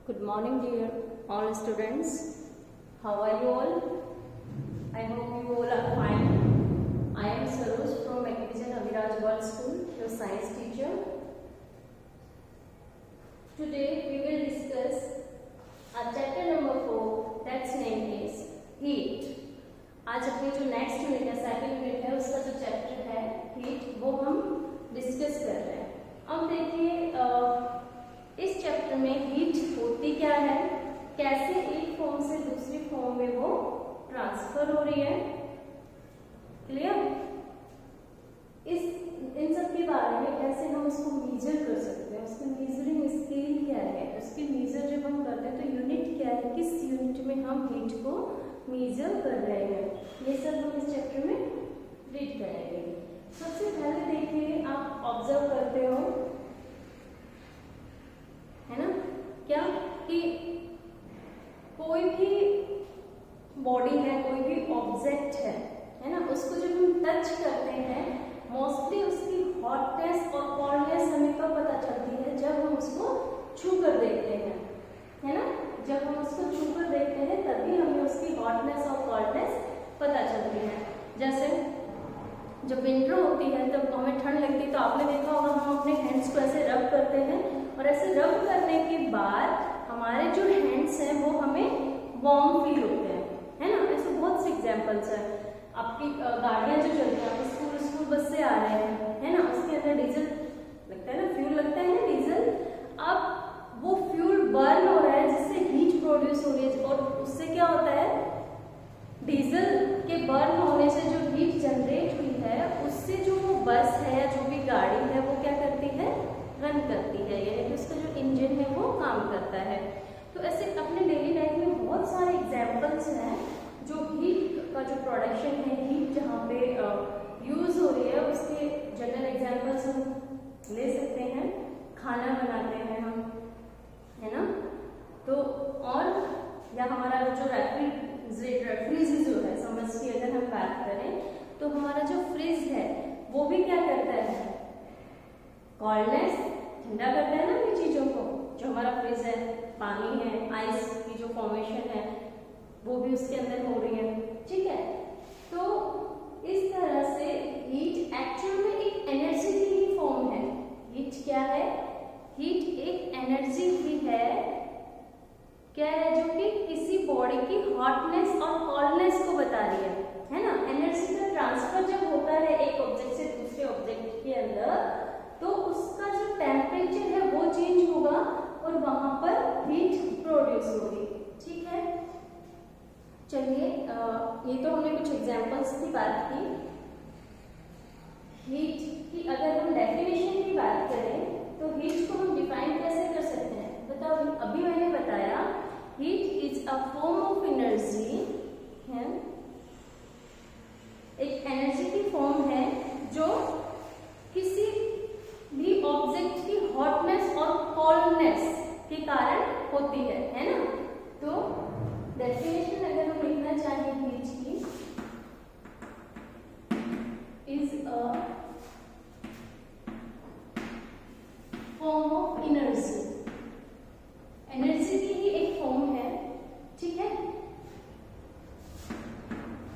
Good morning, dear all students. How are you all? I hope you all are fine. I am Saroj from Macvision Abhiraj Girls School, your science teacher. Today we will discuss our chapter number 4, that's name is heat. आज अपनी जो next unit है, second unit है, उसका जो chapter है heat, वो हम डिस्कस कर रहे हैं. अब देखिए इस चैप्टर में हीट होती क्या है, कैसे एक फॉर्म से दूसरी फॉर्म में वो ट्रांसफर हो रही है. क्लियर? इन सब के बारे में कैसे हम उसको मेजर कर सकते हैं, उसकी मेजरिंग स्केल क्या है, उसकी मेजर जब हम करते हैं तो यूनिट क्या है, किस यूनिट में हम हीट को मेजर कर रहे हैं, ये सब हम इस चैप्टर में रीड करेंगे. सबसे पहले देखिए, आप ऑब्जर्व करते हो है ना क्या कि कोई भी बॉडी है, कोई भी ऑब्जेक्ट है ना, उसको जब हम टच करते हैं मोस्टली उसकी हॉटनेस और कोल्डनेस हमें कब पता चलती है, जब हम उसको छू कर देखते हैं, है ना. जब हम उसको छू कर देखते हैं तभी हमें उसकी हॉटनेस और कोल्डनेस पता चलती है. जैसे जब विंटर होती है तब हमें ठंड लगती है, तो आपने देखा होगा हम अपने हैंड्स को ऐसे रब करते हैं और ऐसे रब करने के बाद हमारे जो हैंड्स हैं वो हमें वार्म फील होते हैं, है ना. ऐसे बहुत से एग्जांपल्स हैं. आपकी गाड़ियां जो चलती हैं, आप स्कूल बस से आ रहे हैं, है ना, उसके अंदर डीजल लगता है ना, फ्यूल लगता है ना, डीजल. अब वो फ्यूल बर्न हो रहा है जिससे हीट प्रोड्यूस हो रही है, और उससे क्या होता है, डीजल के बर्न होने से जो हीट जनरेट हुई है उससे जो वो बस है या जो भी गाड़ी है वो क्या करती है, रन करती है, यानी कि उसका जो इंजन है वो काम करता है. तो ऐसे अपने डेली लाइफ में बहुत सारे एग्जांपल्स हैं जो हीट का जो प्रोडक्शन है, हीट जहाँ पे यूज हो रही है, उसके जनरल एग्जांपल्स हम ले सकते हैं. खाना बनाते हैं हम, है ना, तो और या हमारा जो फ्रिज जो है, समझ की अगर हम बात करें तो हमारा जो फ्रिज है वो भी क्या करता है, कोल्डनेस ठंडा करता है ना इन चीजों को. जो हमारा फ्रिज है, पानी है, आइस की जो फॉर्मेशन है वो भी उसके अंदर हो रही है. ठीक है, तो इस तरह से हीट एक्चुअल में एक एनर्जी की ही फॉर्म है. हीट क्या है, हीट एक एनर्जी ही है, क्या है, जो कि किसी बॉडी की हॉटनेस और कोल्डनेस को बता रही है ना. एनर्जी का ट्रांसफर जब होता है एक ऑब्जेक्ट से दूसरे ऑब्जेक्ट के अंदर, तो उसका जो टेम्परेचर है वो चेंज होगा और वहां पर हीट प्रोड्यूस होगी. ठीक है, चलिए ये तो हमने कुछ एग्जांपल्स की बात की. हीट की अगर हम डेफिनेशन की बात करें तो हीट को हम डिफाइन कैसे कर सकते हैं, बताओ. अभी मैंने बताया heat is a form of energy है, एक एनर्जी की फॉर्म है जो किसी भी ऑब्जेक्ट की हॉटनेस और कोल्डनेस के कारण होती है ना. तो डेफिनेशन अगर हम लिखना चाहें हीट की, is a form of energy, energy की ही एक फॉर्म है. ठीक है,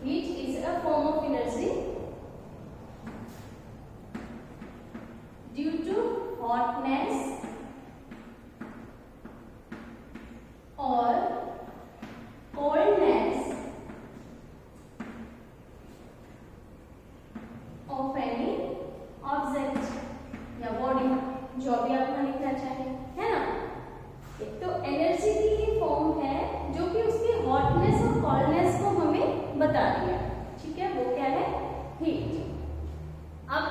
heat is a form of energy due to hotness और कोल्डनेस ऑफ एनी ऑब्जेक्ट या बॉडी, जो भी आप लिखना चाहें, है ना. एक तो एनर्जी की ही फॉर्म है जो कि उसकी हॉटनेस और कोल्डनेस को हमें बता रही है. ठीक है, वो क्या है, हीट. अब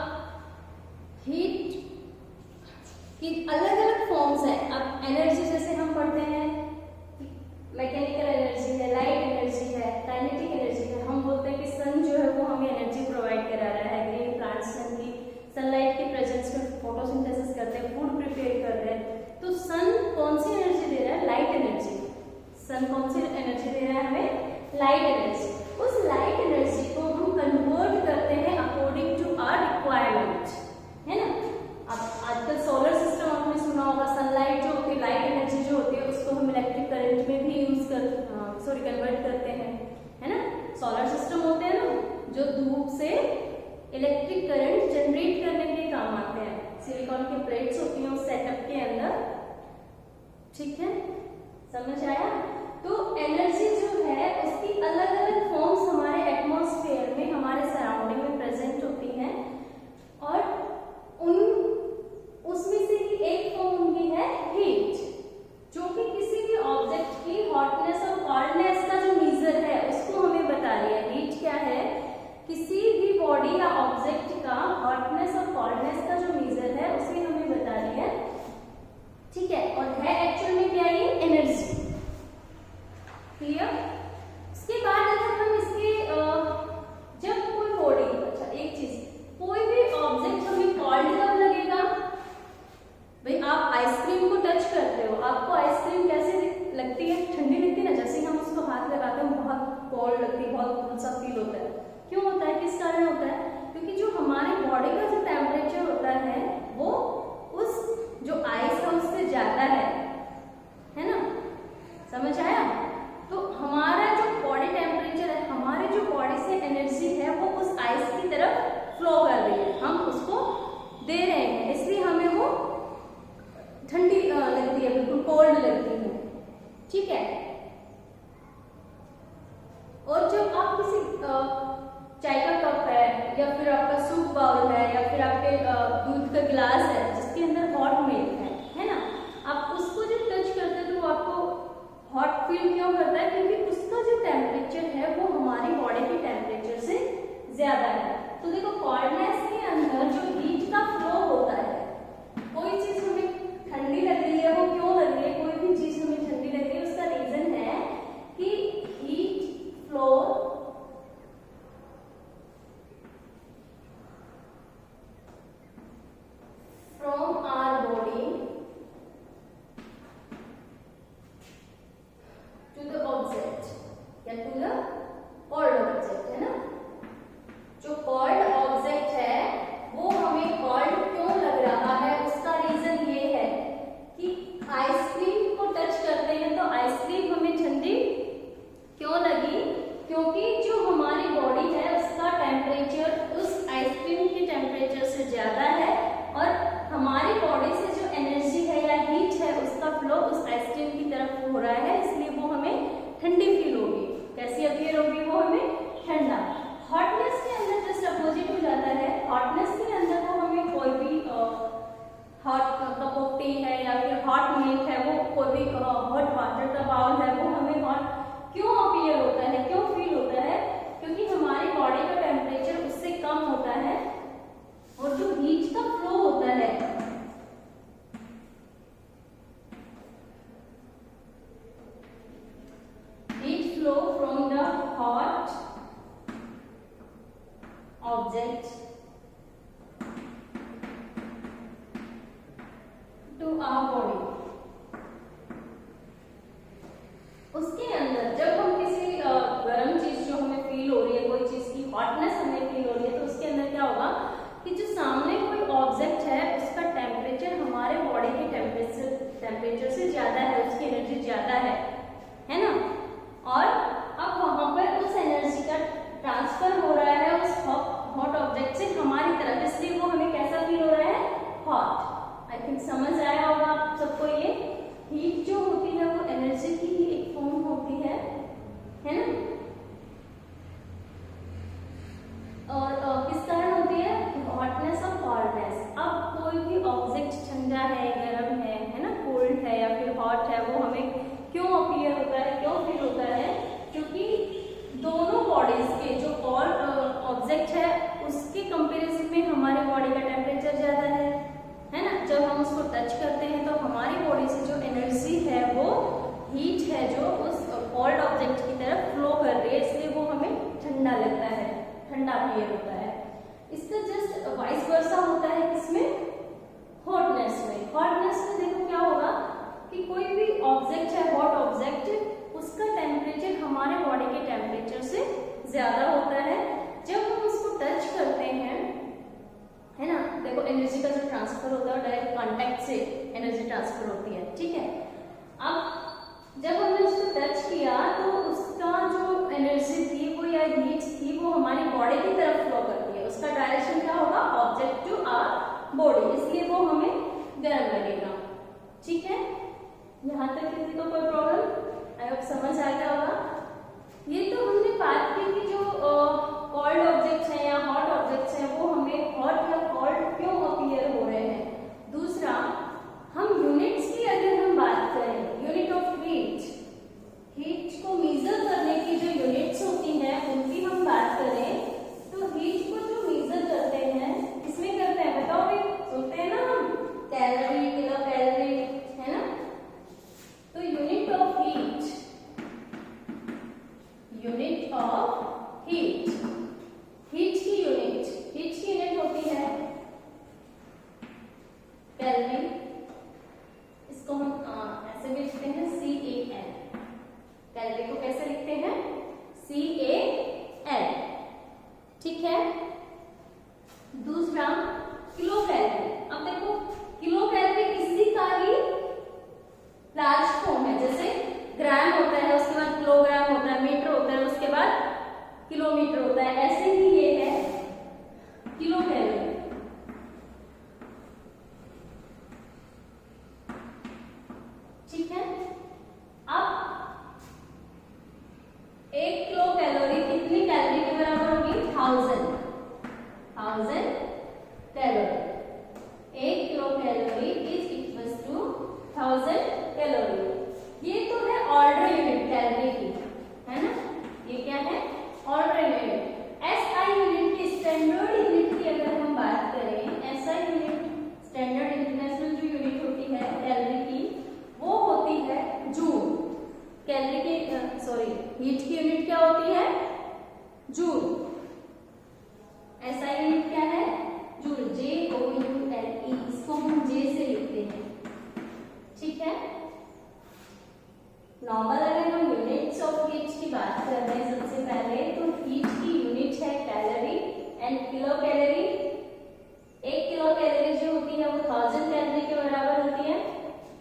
हीट की अलग अलग फॉर्म्स हैं. अब एनर्जी जैसे हम पढ़ते हैं, मैकेनिकल एनर्जी है, लाइट एनर्जी है, काइनेटिक एनर्जी है. हम बोलते हैं कि सन जो है वो हमें एनर्जी प्रोवाइड करा रहा है. ग्रीन प्लांट्स सन की सनलाइट के प्रेजेंस में फोटोसिंथेसिस करते हैं, फूड प्रिपेयर कर रहे हैं. तो सन कौन सी एनर्जी दे रहा है, लाइट एनर्जी. सन कौन सी एनर्जी दे रहा है हमें, लाइट एनर्जी. उस लाइट एनर्जी को हम कन्वर्ट करते हैं अकॉर्डिंग टू आवर रिक्वायरमेंट, है ना. अब आजकल सोलर सिस्टम आपने सुना होगा, सनलाइट जो होती है, लाइट एनर्जी जो होती है, उसको हम इलेक्ट्रिक करंट जनरेट करने के काम आते हैं। सिलिकॉन की प्लेट्स होती हैं उस सेटअप के अंदर, ठीक है, समझ आया। तो एनर्जी जो है उसकी अलग अलग फॉर्म्स हमारे एटमॉस्फेयर में, हमारे सराउंडिंग में प्रेजेंट होती हैं, और उसमें से ही एक फॉर्म उनकी है हीट, जो कि किसी भी ऑब्जेक्ट की हॉटनेस और कोल्डनेस का जो मेजर है उसको हमें बता रही है। हीट क्या है? किसी भी बॉडी या ऑब्जेक्ट का हॉटनेस और कोल्डनेस का जो मेजर है उसे हमें बता रही है, ठीक है। और है एक्चुअल में क्या? ये एनर्जी। क्लियर? उसके बाद अगर हम इसके जब कोई बॉडी, अच्छा एक चीज, कोई भी ऑब्जेक्ट हमें कोल्ड कब लगेगा? भाई आप आइसक्रीम को टच करते हो, आपको आइसक्रीम कैसे लगती है? ठंडी लगती है ना। जैसे हम उसको हाथ लगाते हैं बहुत कोल्ड लगती है, बहुत कूल सा फील होता है। क्यों होता है? किस कारण होता है? क्योंकि जो हमारे बॉडी का जो टेम्परेचर होता है वो उस जो आइस है उससे ज्यादा है ना। समझ आया? तो हमारा जो बॉडी टेम्परेचर है, हमारे जो बॉडी से एनर्जी है वो उस आइस की तरफ फ्लो कर रही है, हम उसको दे रहे हैं, इसलिए हमें वो ठंडी लगती है, बिल्कुल कोल्ड लगती है, ठीक है। और जब आप किसी चाय का कप है या फिर आपका सूप बाउल है या फिर आपके दूध का गिलास है जिसके अंदर हॉट मिल्क है ना, आप उसको जब टच करते हैं तो आपको हॉट फील क्यों करता है? क्योंकि उसका जो टेम्परेचर है वो हमारी बॉडी के टेम्परेचर से ज्यादा है। तो देखो कोल्डनेस के अंदर जो हीट का फ्लो होता है, कोई चीज हमें ठंडी लग रही है, वो क्यों लग रही है? कोई भी चीज हमें ठंडी लग रही है, उसका रीजन है कि heat flow from our body to the object या टू द कोल्ड ऑब्जेक्ट, है ना। जो कोल्ड ऑब्जेक्ट है वो हमें कोल्ड क्यों लग रहा है? उसका रीजन ये है कि आइसक्रीम को टच करते हैं तो आइसक्रीम हमें ठंडी क्यों लगी? क्योंकि जो हमारी बॉडी है उसका टेम्परेचर उस आइसक्रीम के टेम्परेचर से ज्यादा है, और हमारी बॉडी से जो एनर्जी है या हीट है उसका फ्लो उस आइसक्रीम की तरफ हो रहा है, इसलिए वो हमें ठंडी फील होगी। कैसी अपीयर होगी? वो हमें ठंडा। हॉटनेस के अंदर जस्ट अपोजिट हो जाता है। हॉटनेस के अंदर वो हमें कोई भी हॉट कप ऑफ टी है या फिर हॉट मिल्क है, वो कोई भी हॉट वाटर का बाउल है, वो हमें हॉट क्यों अपीयर होता है, क्यों फील होता है? क्योंकि हमारी बॉडी का टेम्परेचर उससे कम होता है, और जो हीट का फ्लो होता है heat flow from the hot object to our body. उसके अंदर जब हम किसी गर्म चीज जो हमें फील हो रही है, कोई चीज की हॉटनेस हमें फील हो रही है, तो उसके अंदर क्या होगा कि जो सामने कोई ऑब्जेक्ट है उसका टेम्परेचर हमारे बॉडी के टेम्परेचर से ज्यादा है, उसकी एनर्जी ज्यादा है ना। और अब वहां पर उस एनर्जी का ट्रांसफर हो रहा है उस हॉट ऑब्जेक्ट से हमारी तरफ, इसलिए वो हमें कैसा फील हो रहा है? हॉट। आई थिंक समझ आया होगा आप सबको। ये हीट जो होती है वो एनर्जी की ही एक फॉर्म होती है ना। और किस कारण होती है? हॉटनेस और कोल्डनेस। अब कोई भी ऑब्जेक्ट ठंडा है, गर्म है ना, कोल्ड है या फिर हॉट है, वो हमें क्यों अपीयर होता है, क्यों फील होता है? क्योंकि दोनों बॉडीज के जो और ऑब्जेक्ट है उसके कंपैरिजन में हमारे बॉडी का टेम्परेचर ज्यादा है ना। जब हम उसको टच करते हैं तो हमारी बॉडी से जो एनर्जी है वो हीट है जो उस कोल्ड ऑब्जेक्ट की तरफ फ्लो कर रही है, इसलिए वो हमें ठंडा लगता है, ठंडा अपीयर होता है। इसका जस्ट वाइस वर्सा होता है किसमें? हॉटनेस में। हॉटनेस में देखो क्या होगा कि कोई भी ऑब्जेक्ट है, हॉट ऑब्जेक्ट, उसका टेम्परेचर हमारे बॉडी के टेम्परेचर से ज्यादा होता है। जब हम उसको टच करते हैं, है ना, देखो एनर्जी का जो ट्रांसफर होता है डायरेक्ट कांटेक्ट से एनर्जी ट्रांसफर होती है, ठीक है। अब जब हमने उसको टच किया तो उसका जो एनर्जी थी वो या हीट थी वो हमारी बॉडी की तरफ फ्लो करती है, उसका direction object to our body, इसलिए वो हमें गर्म लगेगा। ठीक है, यहाँ तक किसी को कोई प्रॉब्लम? आई होप समझ आ गया होगा। ये तो हमने बात की कि जो कोल्ड ऑब्जेक्ट्स हैं या हॉट ऑब्जेक्ट्स हैं वो हमें हॉट या कोल्ड क्यों अपीयर हो रहे हैं। दूसरा, हम यूनिट्स की अगर हम बात करें, यूनिट ऑफ हीट, हीट को मेजर करने की जो यूनिट्स होती हैं उनकी हम बात करें तो हीट को जो मेजर करते हैं किसमें करते हैं बताओ भी, सुनते हैं ना हम, कैलोरी, किलो कैलोरी, है ना। तो unit of heat, unit of heat, heat की यूनिट होती है केल्विन। इसको हम ऐसे भी लिखते हैं CAL। केल्विन को कैसे लिखते हैं? CAL। ठीक है। दूसरा किलो कैलोरी। अब देखो किलो कैलोरी किसी का ही लार्ज फॉर्म है, जैसे ग्राम होता है, उसके बाद किलोग्राम होता है, मीटर होता है, उसके बाद किलोमीटर होता है, ऐसे ही ये है किलो कैलोरी। ठीक है। अब 1 किलो कैलोरी कितनी कैलोरी के बराबर होगी? 1000 calorie. 1 kilo calorie is equals to 1000 calorie. ये तो है ऑर्डर यूनिट कैलोरी की, है ना। ये क्या है? Order unit. SI यूनिट की स्टैंडर्ड यूनिट की अगर हम बात करें, SI यूनिट स्टैंडर्ड इंटरनेशनल जो यूनिट होती है कैलोरी की, वो होती है जूल। कैलोरी की हीट की यूनिट क्या होती है? जूल। SI यूनिट क्या है? Joule, JOULE। इसको हम J से लिखते हैं। ठीक है। नॉर्मल अगर हम यूनिट्स ऑफ हीट की बात कर रहे हैं सबसे पहले, तो हीट की यूनिट है calorie and kilo calorie. 1 kilo calorie जो होती है वो 1000 कैलोरी के बराबर होती है।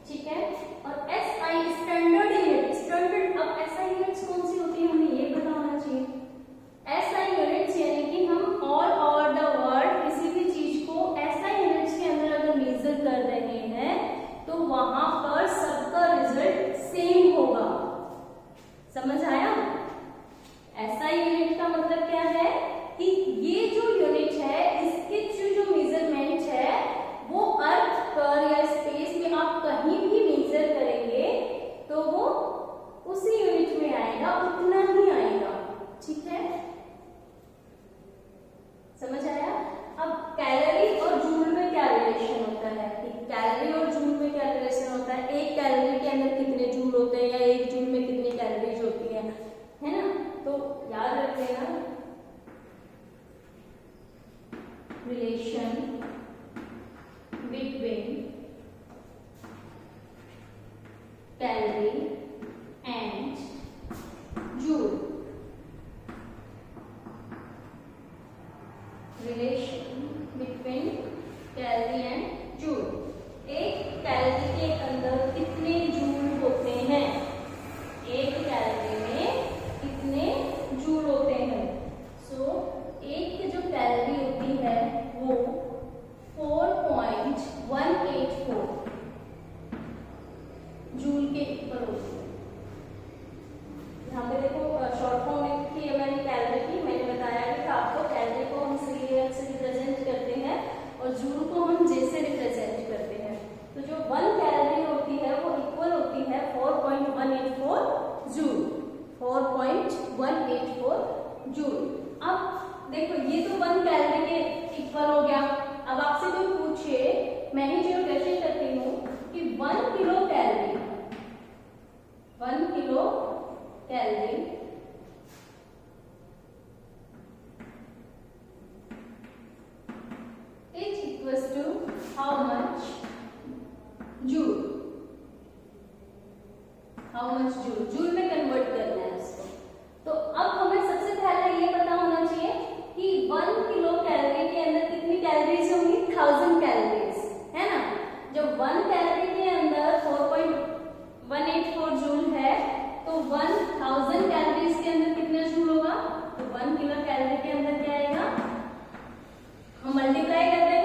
ठीक है। और SI स्टैंडर्ड यूनिट, स्टैंडर्ड, अब SI यूनिट्स कौन सी होती है हमें ये पता होना चाहिए। SI यूनिट्स यानी कि हम ऑल ओवर द वर्ल्ड किसी भी चीज को SI यूनिट्स के अंदर अगर मेजर कर रहे हैं तो वहां पर सबका रिजल्ट सेम होगा। समझ आया? SI यूनिट का मतलब क्या है कि ये जो यूनिट है इसके जो मेजरमेंट है वो अर्थ पर या स्पेस में आप कहीं भी मेजर करेंगे तो वो उसी यूनिट में आएगा, उतना ही आएगा। ठीक है, समझ आया? अब कैलोरी और जूल में क्या रिलेशन होता है कि कैलोरी और जूल में क्या रिलेशन होता है? एक कैलोरी के अंदर कितने जूल होते हैं या एक जूल में कितनी कैलोरीज होती है ना। तो याद रख लेना relation between calorie and joule. Relation between calorie and joule. एक कैलोरी के अंदर कितने जूल होते हैं? एक कैलोरी में कितने जूल होते हैं? एक जो कैलोरी होती है वो 4.184 जूल के इक्वल होती है। यहाँ पे देखो शॉर्ट फॉर्म लिखी है मैंने कैलोरी की। मैंने बताया कि आपको कैलोरी को हम CL से रिप्रेजेंट करते हैं और जूल को हम J से रिप्रेजेंट करते हैं। तो जो 1 कैलोरी होती है वो इक्वल होती है 4.184 जूल। 4.184 जूल। अब देखो ये तो 1 कैलोरी के इक्वल हो गया। अब आपसे कोई पूछे, मैं ही जो क्वेश्चन करती हूँ कि 1 kilo calorie, 1 kilo calorie is equals to how much joule? How much joule? Joule में कन्वर्ट करना है उसको। तो अब हमें सबसे पहले ये पता होना चाहिए कि 1 किलो कैलोरी के अंदर कितनी कैलोरीज होंगी? 1000 कैलोरीज, है ना। जब 1 कैलोरी के अंदर 4.184 जूल है तो 1000 कैलोरीज के अंदर कितना जूल होगा? तो 1 किलो कैलोरी के अंदर क्या आएगा? हम मल्टीप्लाई करते हैं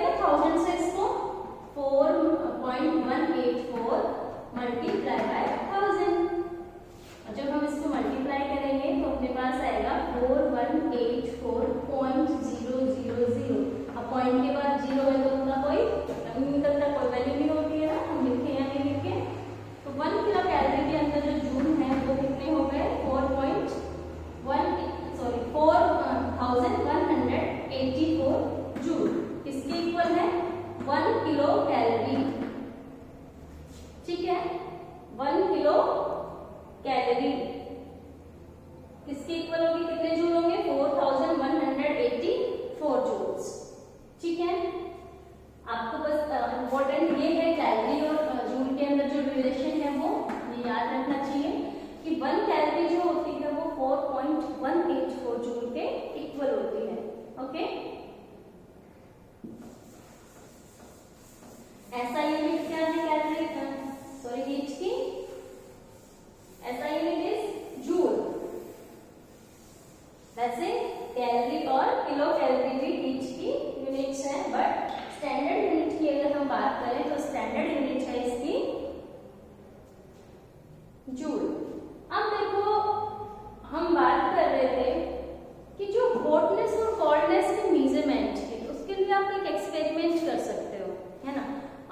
कैलोरी किसके इक्वल होगी, कितने जूल होंगे, 4184 जूल्स। ठीक है, आपको बस इम्पोर्टेंट ये है कैलोरी और जूल के अंदर जो रिलेशन है वो ये याद रखना चाहिए कि 1 कैलोरी जो होती है वो 4.184 जूल के इक्वल होती है। ओके, ऐसा यूनिट क्या है कैलोरी, सॉरी हीट की, ऐसा यूनिट इज जूल। वैसे कैलोरी और किलो कैलोरी भी हीट की यूनिट्स हैं, बट स्टैंडर्ड यूनिट की अगर हम बात करें तो स्टैंडर्ड यूनिट है इसकी जूल। अब देखो हम बात कर रहे थे कि जो हॉटनेस और कोल्डनेस के मेजरमेंट है उसके लिए आप एक एक्सपेरिमेंट कर सकते हो, है ना।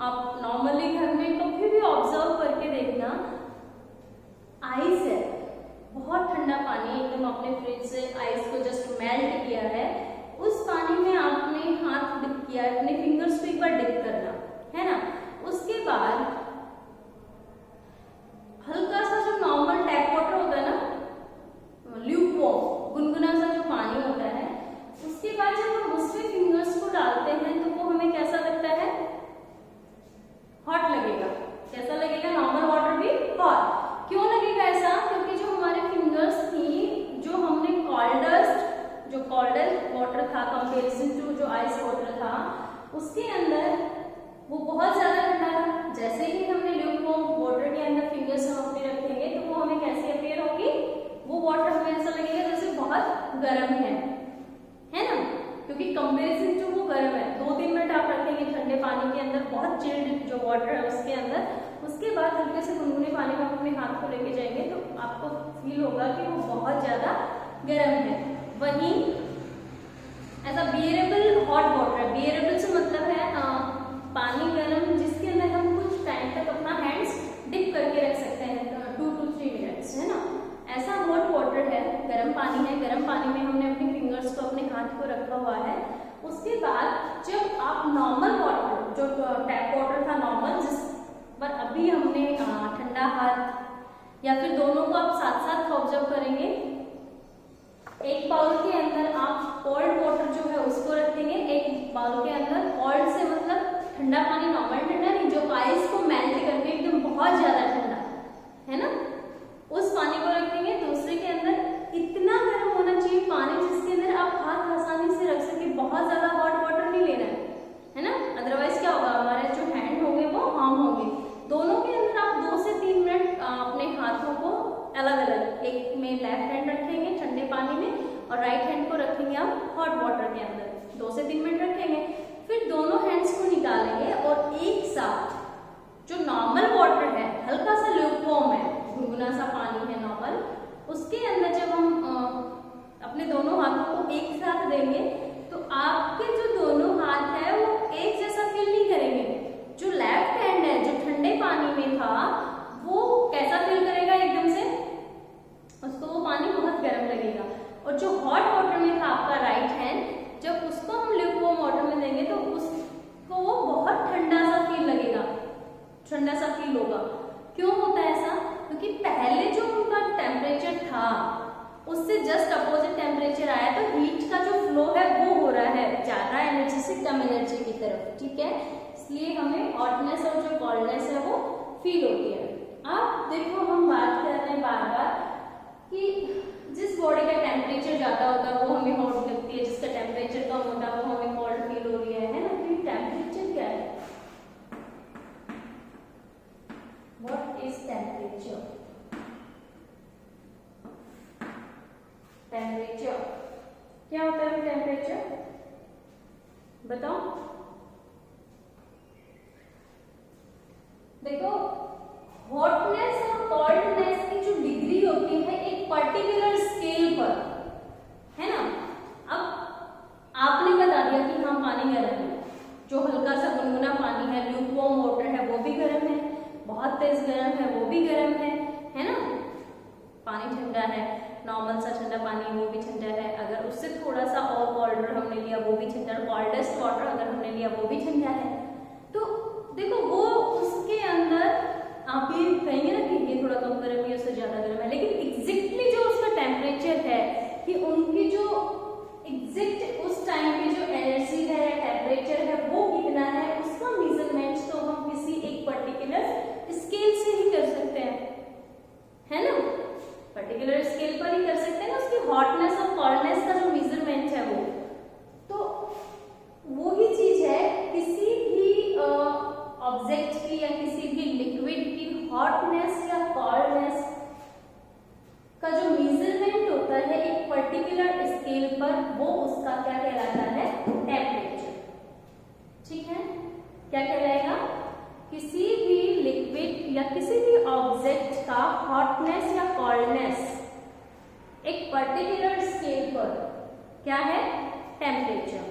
आप नॉर्मली घर में कभी भी ऑब्जर्व करके देखना, आइस है, बहुत ठंडा पानी एकदम अपने फ्रिज से आइस को जस्ट मेल्ट किया है, उस पानी में आपने हाथ डिप किया है, अपने फिंगर्स को एक बार डिप करना है ना। उसके बाद हल्का सा जो नॉर्मल टैप वाटर होता है ना, ल्यूकवार्म गुनगुना सा जो पानी होता है, उसके बाद जब हम उसमें फिंगर्स को डालते हैं तो वो हमें कैसा लगता है, हॉट लगेगा। कैसा लगेगा, नॉर्मल वाटर भी हॉट। क्यों लगेगा ऐसा, क्योंकि जो हमारे फिंगर्स थी, जो हमने कोल्डेस्ट वाटर था कंपेरिजन टू जो आइस वाटर था, उसके अंदर वो बहुत ज्यादा ठंडा था। जैसे ही हमने ल्यूकवार्म वाटर के अंदर फिंगर्स हम अपने रखेंगे तो वो हमें कैसे अपीयर होगी, वो वाटर हमें ऐसा लगेगा जैसे बहुत गर्म है ना, क्योंकि कंपेरिजन टू वो गर्म है। 2-3 मिनट आप रखेंगे ठंडे पानी के अंदर, बहुत चिल्ड जो वाटर है उसके अंदर, उसके बाद हल्के से गुनगुने पानी में अपने हाथ को लेके जाएंगे तो आपको फील होगा कि वो बहुत ज्यादा गर्म है। वहीं ऐसा बियरेबल हॉट वाटर, बियरेबल से मतलब है पानी गर्म जिसके अंदर हम कुछ टाइम तक अपना हैंड्स डिप करके रख सकते हैं, 2 to 3 मिनट्स, है ना। ऐसा हॉट वाटर है, गर्म पानी है, गर्म पानी में हमने अपने फिंगर्स को, अपने हाथ को रखा हुआ है। उसके बाद जब आप नॉर्मल वाटर, जो टैप वाटर था नॉर्मल, जिस पर अभी हमने ठंडा हाथ या फिर दोनों को आप साथ साथ ऑब्जर्व करेंगे, एक बाउल के अंदर आप कोल्ड वाटर जो है उसको रखेंगे, एक बाउल के अंदर कोल्ड से मतलब ठंडा पानी, नॉर्मल ठंडा नहीं, जो आइस को मेल्ट करके एकदम बहुत ज्यादा ठंडा, है ना, उस पानी को रखेंगे। दूसरे के अंदर इतना गर्म होना चाहिए पानी जिसके अंदर आप हाथ आसानी से रख सके, बहुत ज्यादा हॉट वाटर नहीं लेना है ना, अदरवाइज क्या होगा, हमारे जो हैंड होंगे वो हार्म होंगे। दोनों के अंदर आप 2 से 3 मिनट अपने हाथों को अलग अलग, एक में लेफ्ट हैंड रखेंगे ठंडे पानी में और राइट हैंड को रखेंगे आप हॉट वाटर के अंदर, 2 से 3 मिनट रखेंगे। फिर दोनों हैंड्स को निकालेंगे और एक साथ जो नॉर्मल वाटर है, हल्का सा ल्यूकवार्म है, गुनगुना सा पानी है नॉर्मल, उसके अंदर जब हम अपने दोनों हाथों को एक साथ देंगे तो आपके जो दोनों हाथ है वो एक जैसा फील नहीं करेंगे। जो लेफ्ट हैंड है जो ठंडे पानी में था वो कैसा फील करेगा, एकदम से उसको वो पानी बहुत गर्म लगेगा। और जो हॉट वाटर में था आपका राइट हैंड, जब उसको हम ल्यूकवार्म वाटर में देंगे तो उसको वो बहुत ठंडा सा फील लगेगा, ठंडा सा फील होगा। क्यों होता है ऐसा, क्योंकि पहले जो उनका टेम्परेचर था उससे जस्ट अपोजिट टेम्परेचर आया, तो हीट का जो फ्लो है वो हो रहा है ज्यादा एनर्जी से कम एनर्जी की तरफ, ठीक है। इसलिए हमें हॉटनेस और जो कोल्डनेस है वो फील होती है। अब देखो हम बात कर रहे हैं बार बार कि जिस बॉडी का टेम्परेचर ज्यादा होता है वो हमें हॉट लगती है, जिसका टेम्परेचर कम होता है वो हमें कोल्ड फील हो रही है ना। तो टेम्परेचर क्या है, व्हाट इज टेम्परेचर, टेम्परेचर क्या होता है, टेम्परेचर बताओ। देखो हॉटनेस और कोल्डनेस की जो डिग्री होती है एक पर्टिकुलर स्केल पर, है ना। अब आपने बता दिया कि हाँ पानी गर्म है, जो हल्का सा गुनगुना पानी है, ल्यूकवार्म वाटर है वो भी गर्म है, बहुत तेज गर्म है वो भी गर्म है ना। पानी ठंडा है, नॉर्मल सा ठंडा पानी वो भी ठंडा है, अगर उससे थोड़ा सा और कोल्डर हमने लिया वो भी ठंडा, कोल्डेस्ट वाटर अगर हमने लिया वो भी ठंडा है। तो देखो वो उसके अंदर आप ये कहेंगे ना कि ये थोड़ा कम गर्म है, उससे ज्यादा गर्म है, लेकिन पर्टिकुलर स्केल पर ही कर सकते हैं ना, उसकी हॉटनेस और कोल्डनेस का जो मेजरमेंट है वो, तो वही चीज है किसी भी ऑब्जेक्ट की या किसी भी लिक्विड की हॉटनेस या कोल्डनेस का जो मेजरमेंट होता है एक पर्टिकुलर स्केल पर, वो उसका क्या कहलाता है, टेम्परेचर। ठीक है, क्या कहलाएगा, किसी भी लिक्विड या किसी भी ऑब्जेक्ट का हॉटनेस या कोल्डनेस एक पर्टिकुलर स्केल पर क्या है, टेम्परेचर।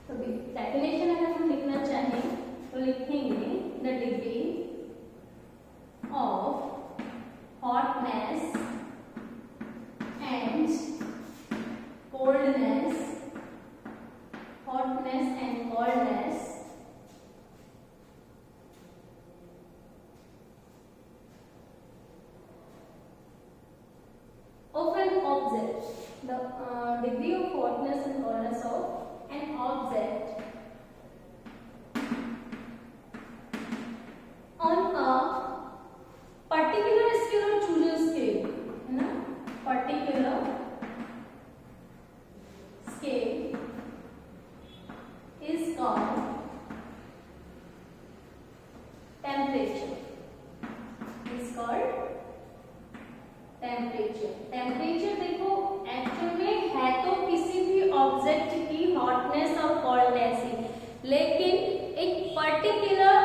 तो डेफिनेशन अगर हम लिखना चाहें तो लिखेंगे the degree of hotness and coldness of an object, the degree of hotness and coldness of an object on a particular scale or chosen scale, है ना, particular scale is called temperature, is called temperature। Temperature देखो actual में है तो किसी भी object की hotness और कोल्डनेस ही, लेकिन एक पर्टिकुलर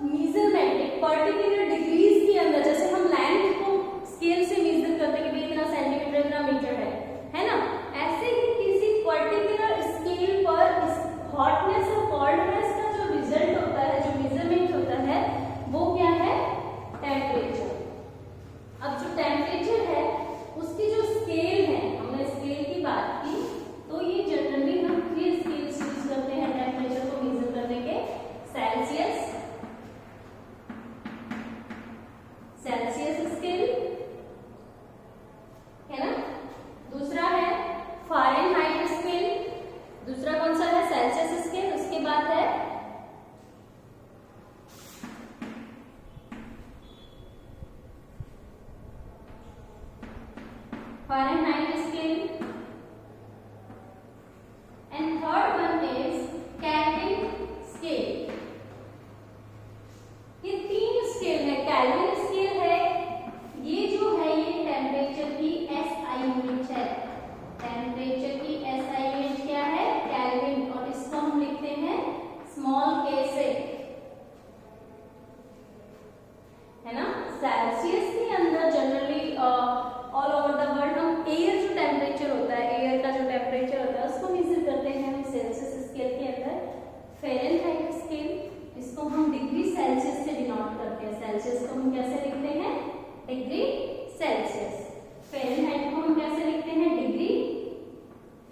मेजरमेंट, एक पर्टिकुलर डिग्रीज के अंदर, जैसे हम लेंथ को स्केल से मेजर करते हैं कि इतना सेंटीमीटर इतना मीटर है ना, ऐसे ही किसी पर्टिकुलर स्केल पर इस हॉटनेस और कोल्डनेस का जो रिजल्ट होता है, जो मेजरमेंट होता है, वो क्या है, टेम्परेचर। अब जो टेम्परेचर है उसकी जो स्केल है, हमने स्केल की बात की, तो ये जनरली हम 3 स्केल्स यूज करते हैं टेम्परेचर को मेजर करने के, सेल्सियस स्केल है ना, दूसरा है फ़ारेनहाइट स्केल, दूसरा कौन सा है, सेल्सियस स्केल, उसके बाद है Fahrenheit scale, and third one is kelvin scale. ये 3 स्केल है। केल्विन स्केल है, ये जो है ये टेम्परेचर की एसआई यूनिट है, टेम्परेचर की एसआई यूनिट क्या है, केल्विन, और इसको हम लिखते हैं स्मॉल के से, है ना। सेल्सियस के अंदर generally all over the world हम एयर जो टेम्परेचर होता है, एयर का जो टेम्परेचर होता है उसको मेजर करते हैं हम सेल्सियस स्केल के अंदर। फ़ारेनहाइट स्केल, इसको हम डिग्री सेल्सियस से डिनोट करते हैं, सेल्सियस को हम कैसे लिखते हैं, डिग्री सेल्सियस, फ़ारेनहाइट को हम कैसे लिखते हैं, डिग्री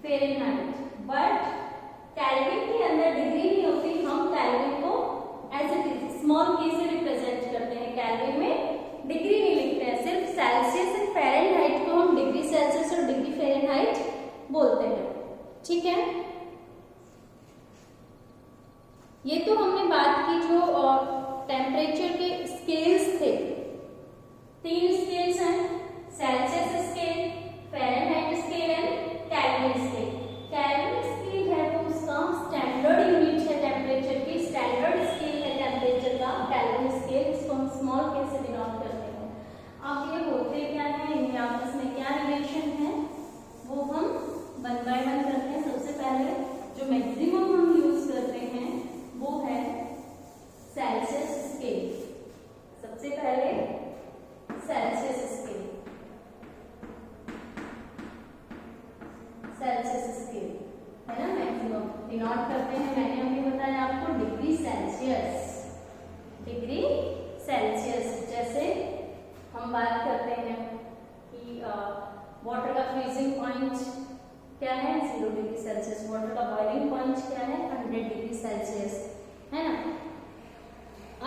फ़ारेनहाइट। बट केल्विन के अंदर डिग्री नहीं होती, हम केल्विन को एज इट इज स्मॉल के से रिप्रेजेंट करते हैं, केल्विन में डिग्री नहीं लिखते हैं, सिर्फ सेल्सियस एंड फ़ारेनहाइट को हम डिग्री सेल्सियस और डिग्री फ़ारेनहाइट बोलते हैं। ठीक है, ये तो हमने बात की जो टेम्परेचर के स्केल्स थे, 3 स्केल्स हैं, Celsius scale, Fahrenheit scale and kelvin scale. Kelvin scale है तो उसका स्टैंडर्ड यूनिट है टेम्परेचर की, स्टैंडर्ड स्केल है टेम्परेचर का केल्विन स्केल, इसको हम स्मॉल के से डिनोट करते हैं। अब ये होते क्या है, इनके आपस में क्या रिलेशन है, वो हम 1 बाय 1 करते हैं। सबसे पहले जो मैक्सिमम हम यूज करते हैं वो है सेल्सियस स्केल। सबसे पहले सेल्सियस स्केल, सेल्सियस स्केल है ना, मैक्सिमम डिनोट करते हैं, मैंने अभी बताया आपको डिग्री सेल्सियस, डिग्री सेल्सियस। जैसे हम बात करते हैं कि वाटर का फ्रीजिंग पॉइंट क्या है, 0 डिग्री सेल्सियस, वाटर का बॉइलिंग पॉइंट क्या है, 100 डिग्री सेल्सियस, है ना।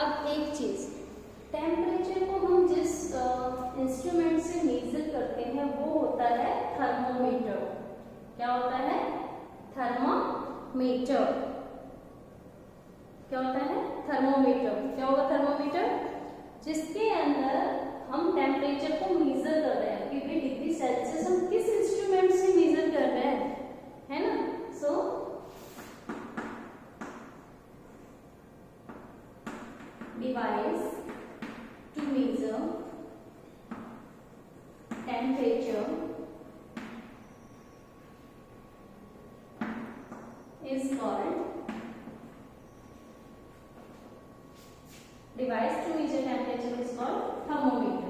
अब एक चीज, टेम्परेचर को हम जिस इंस्ट्रूमेंट से मेजर करते हैं वो होता है थर्मोमीटर। क्या होता है, थर्मोमीटर। क्या होता है, थर्मोमीटर। क्या होगा थर्मोमीटर, जिसके अंदर हम टेम्परेचर को मेजर कर रहे हैं, temperature is called device to measure temperature is called thermometer.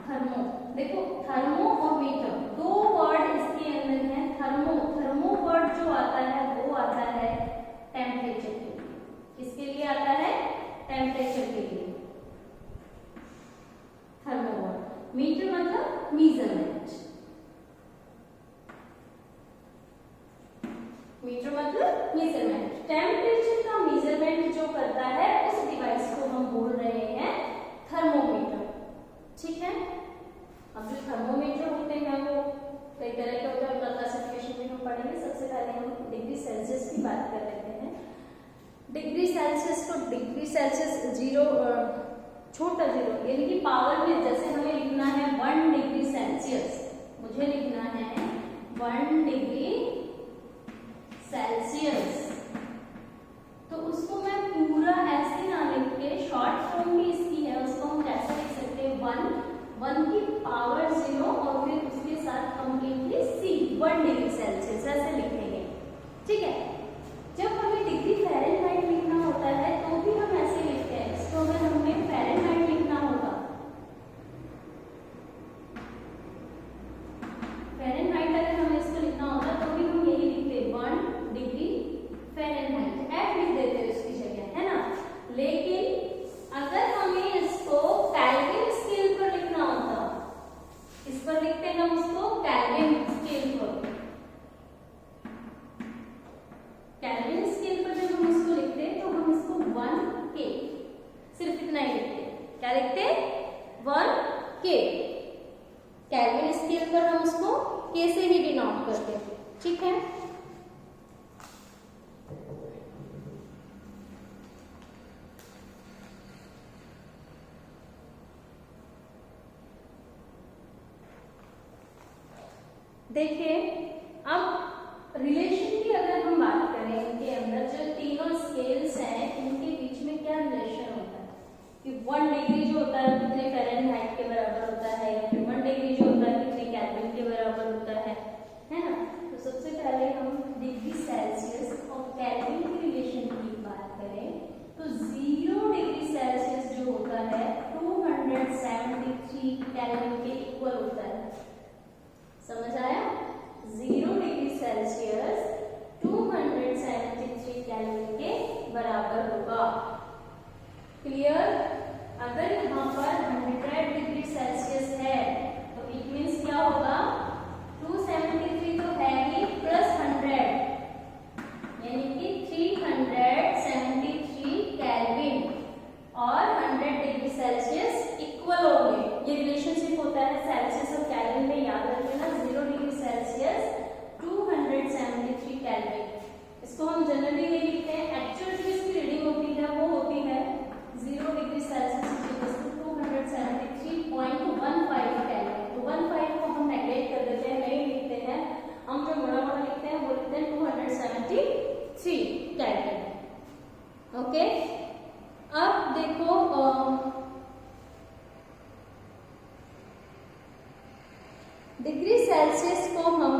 Thermo, देखो थर्मो और मीटर दो वर्ड इसके अंदर है। थर्मो, थर्मो वर्ड जो आता है वो आता है टेम्परेचर के लिए। किसके लिए आता है? टेम्परेचर के लिए थर्मो वर्ड। मीटर मतलब मेजरमेंट, मीटर मतलब मेजरमेंट। टेम्परेचर का मेजरमेंट जो करता है उस डिवाइस को हम बोल रहे हैं थर्मोमीटर। ठीक है। अब जो थर्मोमीटर होते हैं वो कई तरह के होते हैं, उनका क्लासिफिकेशन भी हम पढ़ेंगे। सबसे पहले हम डिग्री सेल्सियस की बात कर लेते हैं। डिग्री सेल्सियस को डिग्री सेल्सियस जीरो, छोटा जीरो यानी कि पावर में, जैसे हमें लिखना है 1 डिग्री सेल्सियस, मुझे लिखना है 1 डिग्री सेल्सियस, तो उसको मैं पूरा ऐसे ना लिख के, शॉर्ट फॉर्म भी इसकी है, उसको हम कैसे लिख सकते हैं 1 की पावर 0 और फिर उसके साथ कंप्लीटली सी 1 डिग्री सेल्सियस ऐसे लिखेंगे। ठीक है। जब हमें डिग्री फ़ारेनहाइट लिखना होता है तो भी हम ऐसे लिखते हैं। इसको अगर हमें फ़ारेनहाइट लिखना होगा, फ़ारेनहाइट अगर हमें इसको लिखना होता तो भी हम यही लिखते 1 डिग्री फ़ारेनहाइट, एफ लिख देते हैं उसकी जगह, है ना। लेकिन अगर हमें इसको केल्विन स्केल पर लिखना होता, इस पर लिखते हैं हम उसको केल्विन स्केल पर। केल्विन स्केल पर जब हम उसको लिखते हैं तो हम इसको 1 के, सिर्फ इतना ही लिखते हैं। क्या लिखते हैं? 1 के। केल्विन स्केल पर हम उसको के से ही डिनोट करते हैं। ठीक है। देखिए, अब रिलेशन की अगर हम बात करें, इनके अंदर जो तीनों स्केल्स हैं इनके बीच में क्या रिलेशन होता है कि 1 डिग्री जो होता है कितने फ़ारेनहाइट के बराबर होता है, या फिर 1 डिग्री जो होता है कितने केल्विन के बराबर होता है ना। तो सबसे पहले हम डिग्री सेल्सियस और केल्विन के रिलेशन की बात करें तो 0 डिग्री सेल्सियस जो होता है 273 केल्विन के इक्वल होता है। समझ आया? 0 डिग्री सेल्सियस 273 केल्विन के बराबर होगा। क्लियर? अगर यहाँ पर 100 डिग्री सेल्सियस है तो इट मीन्स क्या होगा? 273 तो है ही प्लस 100 यानी कि 373 केल्विन और 100 डिग्री सेल्सियस इक्वल होंगे। ये रिलेशनशिप होता है सेल्सियस और केल्विन में, याद रखना। 0 डिग्री सेल्सियस 273 केल्विन, इसको हम जनरली ये लिखते हैं। एक्चुअल जो इसकी रीडिंग होती है वो होती है 0 डिग्री सेल्सियस 273.15 केल्विन। तो 15 को हम नेगलेक्ट कर देते हैं, नहीं लिखते हैं। हम जो बड़ा बड़ा लिखते हैं वो लिखते हैं 273 केल्विन। ओके। अब देखो, डिग्री सेल्सियस को हम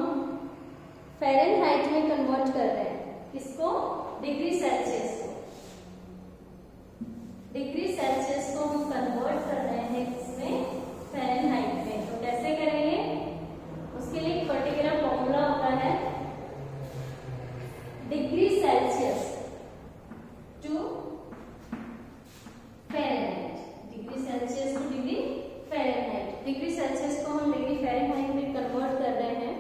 फ़ारेनहाइट में कन्वर्ट कर रहे हैं। किसको? डिग्री सेल्सियस को। डिग्री सेल्सियस को हम कन्वर्ट कर रहे हैं किसमें? फ़ारेनहाइट में। तो कैसे करेंगे? उसके लिए एक पर्टिकुलर फॉर्मूला होता है, degree Celsius to Fahrenheit. Degree Celsius to degree Fahrenheit. Degree Celsius को हम डिग्री फ़ारेनहाइट में कन्वर्ट कर रहे हैं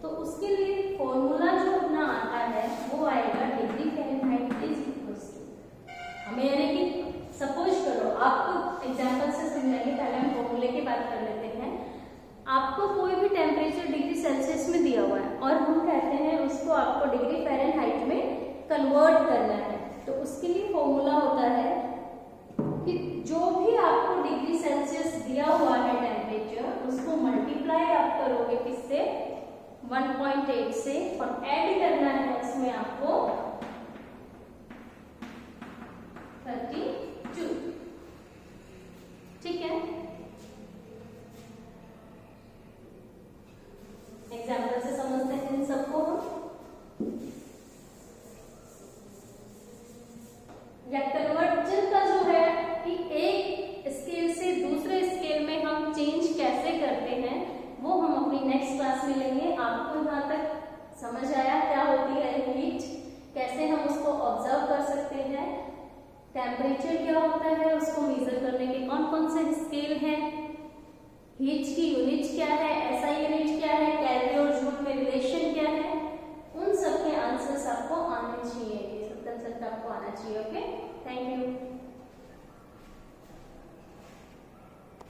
तो उसके लिए फॉर्मूला जो अपना आता है वो आएगा degree Fahrenheit is equals to, हमें यानी कि सपोज करो, आपको एग्जांपल से समझाएंगे, पहले हम फॉर्मूले की बात कर लेते हैं। आपको कोई भी टेम्परेचर डिग्री सेल्सियस में दिया हुआ है और हम कहते हैं उसको आपको डिग्री फ़ारेनहाइट में कन्वर्ट करना है। तो उसके लिए फॉर्मूला होता है कि जो भी आपको डिग्री सेल्सियस दिया हुआ है टेम्परेचर, उसको मल्टीप्लाई आप करोगे किससे? 1.8 से, और ऐड करना है उसमें आपको 32। ठीक टेम्परेचर क्या होता है, उसको मेजर करने के कौन कौन से स्केल हैं, हीट की यूनिट क्या है, एसआई यूनिट क्या है, कैलोरी और जूल में रिलेशन क्या है, उन सब के आंसर्स आपको आने चाहिए, ये सब कंसेप्ट आपको आना चाहिए। Okay, thank you.